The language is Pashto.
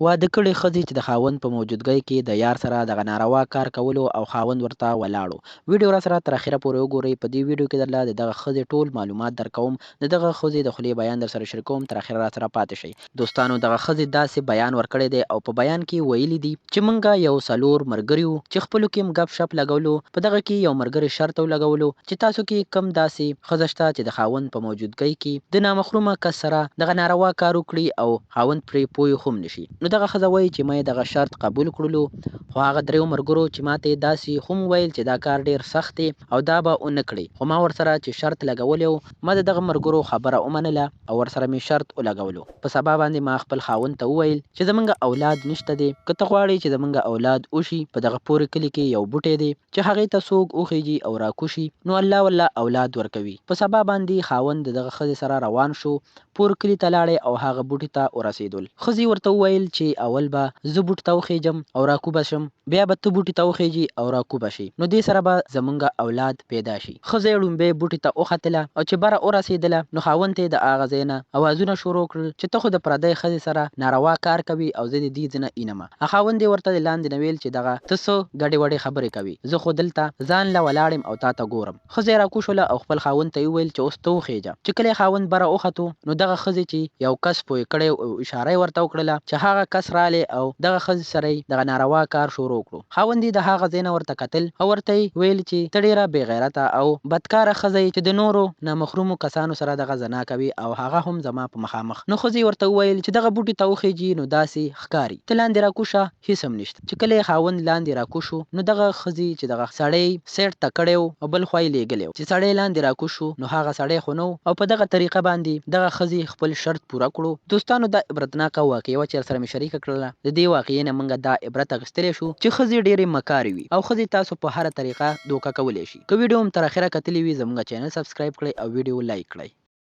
واده کړې ښځې چې د خاوند په موجودګۍ کې د یار سره دغه ناروا کار کولو او خاوند ورته ولاړو. ویډیو راسره تر اخره پورې وګورئ. په دې ویډیو کې درله د دغه ښځې ټول معلومات درکوم. د دغه ښځې د خولې بیان درسره شریکوم. تر اخره راسره پاتې شئ. دوستانو دغه ښځې داسې بیان ورکړی دی او په بیان کې ویلي دي چې مونږه یو څلور ملګري وو چې خپلو کې م ګپ شپ لګولو. په دغه کې یو ملګري شرط ولګولو چې تاسو کې کم داسې ښځه شته چې د خاوند په موجودګۍ کې د نامحرمه کس سره دغه ناروا کار وکړي او خاوند پرې پوه هم نشي. نو دغه ښځه وایي چې ما یې دغه شرط قبول کړلو، خو هغه دریو ملګرو چې ما ته یې داسې هم ویل چې دا کار ډېر سخت دی او دا به ونه کړي، خو ما ورسره چې شرط لګولی و ما د دغه ملګرو خبره ومنله او ورسره مې شرط ولګولو. په سبا باندې ما خپل خاوند ته وویل چې زمونږ اولاد نشته دی، که ته غواړې چې زمونږ اولاد وشي په دغه پورې کلي کې یو بوټی دی چې هغې ته څوک وخیږي او راکوشي نو الله والله اولاد ورکوي. په سبا باندې خاوند د دغه ښځې سره روان شو، پور کلي ته لاړې او هغه بوټي ته ورسېدل. ښځې ورته وویل چې اول به زه بوټي ته وخیږم او راکوبه شم، بیا به ته بوټي ته وخیږي او راکوبه شي، نو دې سره به زمونږ اولاد پیدا شي. ښځه یې لومبی بوټي ته وختله او چې بره ورسېدله نو خاوند ته یې د هغه ځای نه اوازونه شروع کړل چې ته خو د پردۍ ښځې سره ناروا کار کوي او زه د دې ځای نه اینمه. خاوند یې ورته د لاندې نه ویل چې دغه ته څه ګډې وډې خبرې کوي، زه خو دلته ځان له ولاړ یم او تا ته ګورم. ښځه یې راکوشوله او خپل خاوند ته یې وویل چې اوس ته وخیږه. چې کله یې خاوند بره وختو نو دغه ښځې چې یو کس پوه کړی او اشاره یې ورته وکړله چې هغه کس رالی او دغه ښځې سره یې دغه ناروا کار شروع کړو. خاوند یې د هغه ځای نه ورته کتل او ورته یې ویل چې ته ډېره بې غیرته او بدکاره ښځه یې چې د نورو نامحرمو کسانو سره دغه زنا کوي او هغه هم زما په مخامخ. نو ښځې ورته وویل چې دغه بوټي ته وخیږي نو داسې ښکاري، ته لاندې راکوشه هېڅ هم نشته. چې کله یې خاوند لاندې راکوشو نو دغه ښځې چې دغه سړی سیټ ته کړی و او بل خوا یې لیږلی و، چې سړی لاندې راکوشو نو هغه سړی خو نه و او په دغه طریقه باندې دغه ښځې خپل شرط پوره کړو. دوستانو دا عبرتناکه واقعه وه چې سره مې شریکه کړله. د دې واقعې نه موږ دا عبرت اخیستلی شو چې ښځې ډېرې مکارې وي او ښځې تاسو په هره طریقه دوکه کولی شي. که ویډیو هم تر اخره کتلې وي زموږ چینل سبسکرایب کړئ او ویډیو لایک کړئ.